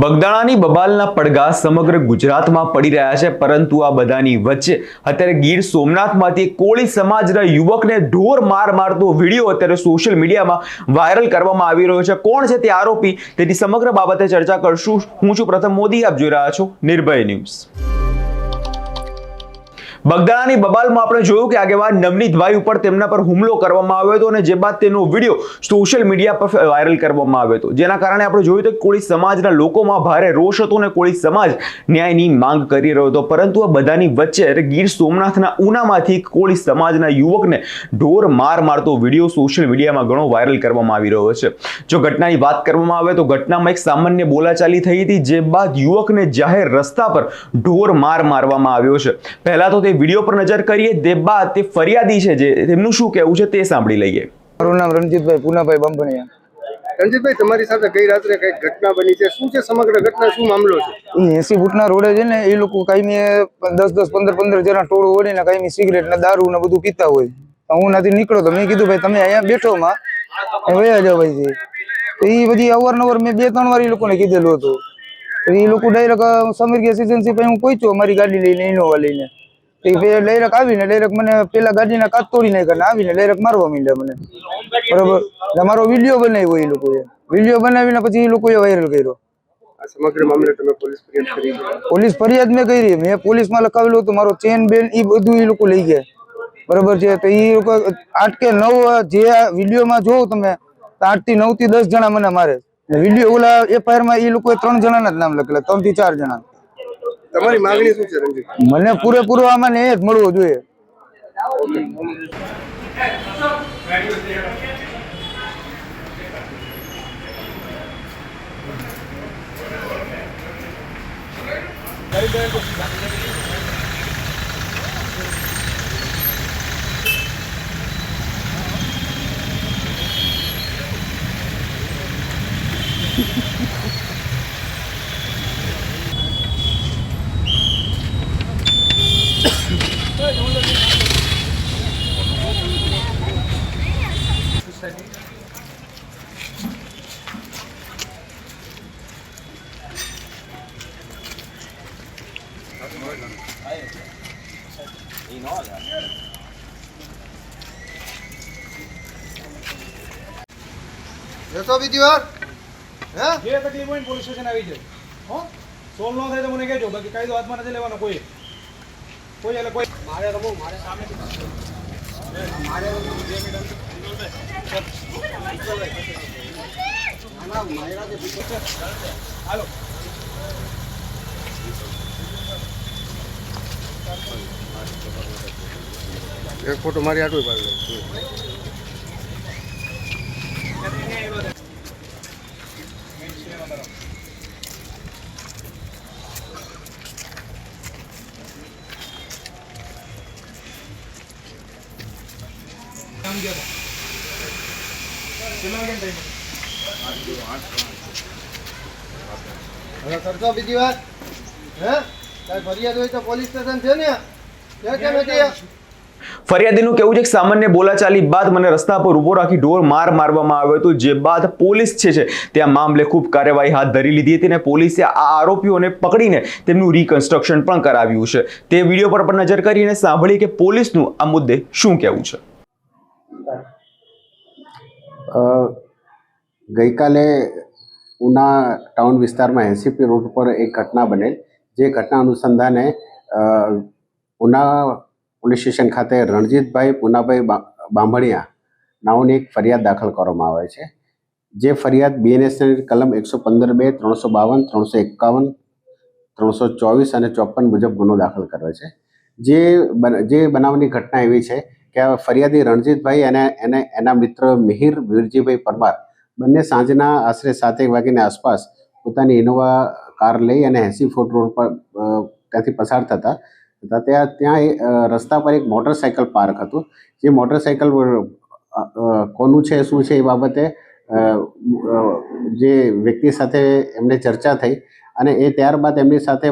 બગદાણાની બબાલના પડઘા સમગ્ર ગુજરાતમાં પડી રહ્યા છે, પરંતુ આ બધાની વચ્ચે અત્યારે ગીર સોમનાથમાંથી કોળી સમાજના યુવકને ઢોર મારતો વિડીયો અત્યારે સોશિયલ મીડિયામાં વાયરલ કરવામાં આવી રહ્યો છે। કોણ છે તે આરોપી, તેની સમગ્ર બાબતે ચર્ચા કરશું। હું છું પ્રથમ મોદી, આપ જોઈ રહ્યા છો નિર્ભય ન્યૂઝ। બગદાણાની બબાલમાં આપણે જોયું કે આગેવાન નવનીતભાઈ ઉપર તેમના પર હુમલો કરવામાં આવ્યો હતો અને જે બાદ તેનો વિડીયો સોશિયલ મીડિયા પર વાયરલ કરવામાં આવ્યો હતો, જેના કારણે આપણે જોયું તો કોળી સમાજના લોકોમાં ભારે રોષ હતો અને કોળી સમાજ ન્યાયની માંગ કરી રહ્યો હતો। પરંતુ આ બધાની વચ્ચે ગીર સોમનાથના ઉનામાંથી કોળી સમાજના યુવકને ઢોર મારતો વિડીયો સોશિયલ મીડિયામાં ઘણો વાયરલ કરવામાં આવી રહ્યો છે। જો ઘટનાની વાત કરવામાં આવે તો ઘટનામાં એક સામાન્ય બોલાચાલી થઈ હતી, જે બાદ યુવકને જાહેર રસ્તા પર ઢોર મારવામાં આવ્યો છે। પહેલા તો વિડિયો પર નજર કરીએ, તે બાદ તે ફરિયાદી છે જે તેમનું શું કહેવું છે તે સાંભળી લઈએ। મારું નામ રણજીતભાઈ પુનાભાઈ બાંભણિયા। રણજીતભાઈ, તમારી સાથે ગઈ રાત્રે કઈક ઘટના બની છે, શું છે સમગ્ર ઘટના, શું મામલો છે? 80 ફૂટના રોડે છે ને, એ લોકો કાયમી 10-10, 15-15 જણા ટોળું ઓડીને કાયમી સિગરેટ ને દારૂ ને બધું પીતા હોય। હું નથી નીકળ્યો તો મેં કીધું ભાઈ તમે અહીંયા બેઠો માં વયા જાવ ભાઈ। તો એ બધી અવારનવાર મેં 2-3 વાર એ લોકોને કીધેલું હતું। એ લોકો ડાયરેક્ટ સમીર ગેસ એજન્સી પાસે હું પહોંચ્યો મારી ગાડી લઈને, ઇનોવા લઈને। ડાયરેક્ટ આવીને મને પેલા ગાડીના કાચ તોડી નાખ્યા, આવીને ડાયરેક્ટ મારવા માંડ્યા મને, બરોબર। મારો વિડીયો બનાવ્યો, એ લોકોએ વિડીયો બનાવીને પછી એ લોકોએ વાયરલ કર્યો। સમગ્ર મામલે તમે પોલીસ ફરિયાદ કરી? પોલીસ ફરિયાદ મેં કરી, મેં પોલીસમાં લખાવેલું હતું, મારો ચેન બેન એ બધું એ લોકો લઈ ગયા, બરોબર છે। તો એ લોકો 8 કે 9 જે વિડીયોમાં જોવો તમે, 8 થી 9 થી 10 જણા મને મારે। વિડીયો ઓલા FIR માં એ લોકોએ 3 જણાના જ નામ લખેલા, 3 થી 4 જણા। તમારી માંગણી શું છે રણજીત? મને પૂરેપૂરો આમાં ન્યાય જ મળવો જોઈએ। જશો બીજી વાર? હે જે તકલીફ હોય ને પોલીસ સ્ટેશન આવી જાય, હો સોલ્વ ન થાય તો મને કહેજો, બાકી કાયદો હાથમાં નથી લેવાનો કોઈ એટલે કોઈ મારે તો બહુ મારે સામે મારે હાલો એક ફોટો મારી આટલું પાડી લો। કરશો બીજી વાર? હે કઈ ફરિયાદ હોય તો પોલીસ સ્ટેશન છે ને, કે નથી? ફરિયાદીનું કહેવું છે કે સામાન્ય બોલાચાલી બાદ મને રસ્તા પર ઉભો રાખી ઢોર મારવામાં આવ્યો હતો, જે બાદ પોલીસ છે ત્યાં મામલે ખૂબ કાર્યવાહી હાથ ધરી લીધી હતી અને પોલીસે આ આરોપીઓને પકડીને તેમનું રિકન્સ્ટ્રક્શન પણ કરાવ્યું છે। તે વિડીયો પર પણ નજર કરીને સાંભળી કે પોલીસનું આ મુદ્દે શું કહેવું છે। ગઈકાલે ઉના ટાઉન વિસ્તારમાં 80 રોડ પર એક ઘટના બનેલ, જે ઘટના અનુસંધાને ઉના પોલીસ સ્ટેશન ખાતે રણજીતભાઈ પુનાભાઈ બાંભણિયા નાઓની એક ફરિયાદ દાખલ કરવામાં આવે છે। જે ફરિયાદ BNSની કલમ 115(2), 352, 351, 324 અને 54 મુજબ ગુનો દાખલ કર્યો છે। જે બનાવની ઘટના એવી છે કે આ ફરિયાદી રણજીતભાઈ અને એના મિત્ર મિહિર વીરજીભાઈ પરમાર બંને સાંજના આશરે 7 વાગ્યાની આસપાસ પોતાની ઇનોવા કાર લઈ અને 80 ફૂટ રોડ પર ત્યાંથી પસાર થતા ત્યાં રસ્તા પર એક મોટરસાયકલ પાર્ક હતું। જે મોટરસાયકલ કોનું છે શું છે એ બાબતે જે વ્યક્તિ સાથે એમને ચર્ચા થઈ અને એ ત્યારબાદ એમની સાથે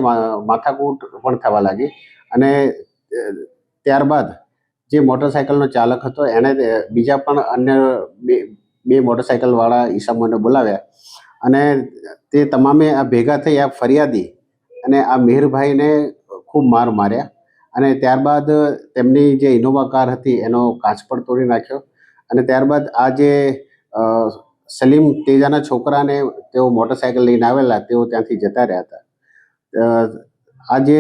માથાકૂટ પણ થવા લાગી અને ત્યારબાદ જે મોટરસાયકલનો ચાલક હતો એણે બીજા પણ અન્ય બે મોટરસાયકલવાળા ઈસમોને બોલાવ્યા અને તે તમામે આ ભેગા થઈ આ ફરિયાદી અને આ મિહિરભાઈને ખૂબ માર માર્યા અને ત્યારબાદ તેમની જે ઇનોવા કાર હતી એનો કાચ પણ તોડી નાખ્યો અને ત્યારબાદ આ જે સલીમ તેજાના છોકરાને તેઓ મોટરસાયકલ લઈને આવેલા તેઓ ત્યાંથી જતા રહ્યા હતા. આ જે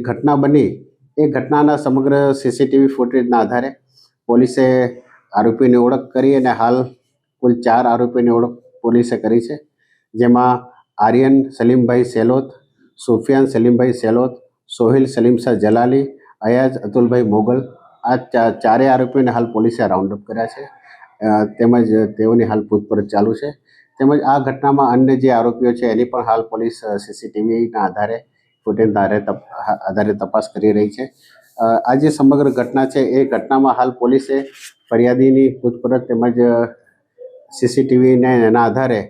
ઘટના બની એ ઘટનાના સમગ્ર સીસીટીવી ફૂટેજના આધારે પોલીસે આરોપીની ઓળખ કરી અને હાલ કુલ 4 આરોપીની ઓળખ પોલીસે કરી છે, જેમાં આર્યન સલીમભાઈ સેલોત, સુફિયાન સલીમભાઈ સેલોત, સોહિલ સલીમશાહ જલાલી, અયાજ અતુલભાઈ મોગલ, આ ચારેય આરોપીઓને હાલ પોલીસે રાઉન્ડ અપ કર્યા છે તેમજ તેઓની હાલ પૂછપરછ ચાલુ છે. તેમજ આ ઘટનામાં અન્ય જે આરોપીઓ છે એની પણ હાલ પોલીસ સીસીટીવીના આધારે ફૂટેજના આધારે તપાસ કરી રહી છે. આ જે સમગ્ર ઘટના છે એ ઘટનામાં હાલ પોલીસે ફરિયાદીની પૂછપરછ તેમજ સીસીટીવીને એના આધારે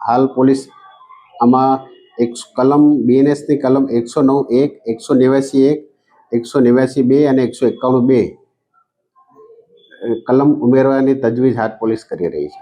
હાલ પોલીસ આમાં કલમ BNSની કલમ 109(1), 189(1), 189(2) અને 191(2) કલમ ઉમેરવાની તજવીજ હાથ પોલીસ કરી રહી છે.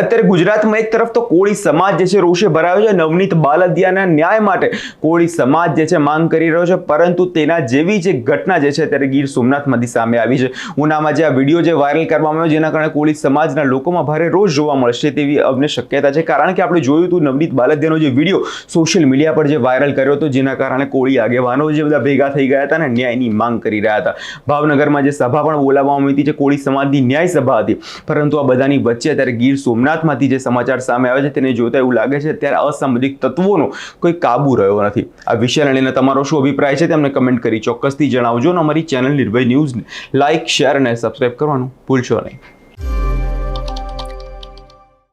અત્યારે ગુજરાતમાં એક તરફ તો કોળી સમાજ જે છે રોષે ભરાયો છે. નવનીત બાલદિયાના ન્યાય માટે કોળી સમાજ જે છે માંગ કરી રહ્યો છે, પરંતુ તેના જેવી જે ઘટના જે છે અત્યારે ગીર સોમનાથમાંથી સામે આવી છે. ઉનામાં જે આ વિડીયો જે વાયરલ કરવામાં આવ્યો જેના કારણે કોળી સમાજના લોકોમાં ભારે રોષ જોવા મળશે તેવી અમને શક્યતા છે, કારણ કે આપણે જોયું હતું નવનીત બાલદિયાનો જે વિડીયો સોશિયલ મીડિયા પર જે વાયરલ કર્યો હતો, જેના કારણે કોળી આગેવાનો જે બધા ભેગા થઈ ગયા હતા અને ન્યાયની માંગ કરી રહ્યા હતા. ભાવનગરમાં જે સભા પણ બોલાવવામાં આવી હતી જે કોળી સમાજની ન્યાય સભા હતી, પરંતુ આ બધાની વચ્ચે અત્યારે ગીર સોમનાથમાંથી જે સમાચાર સામે આવે છે તેને જોતા એવું લાગે છે ત્યારે અસામાજિક તત્વોનો કોઈ કાબુ રહ્યો નથી. આ વિષયને લઈને તમારો શું અભિપ્રાય છે તેમને કમેન્ટ કરી ચોક્કસથી જણાવજો અને અમારી ચેનલ નિર્ભય ન્યૂઝને લાઇક, શેર અને સબસ્ક્રાઇબ કરવાનું ભૂલશો નહીં.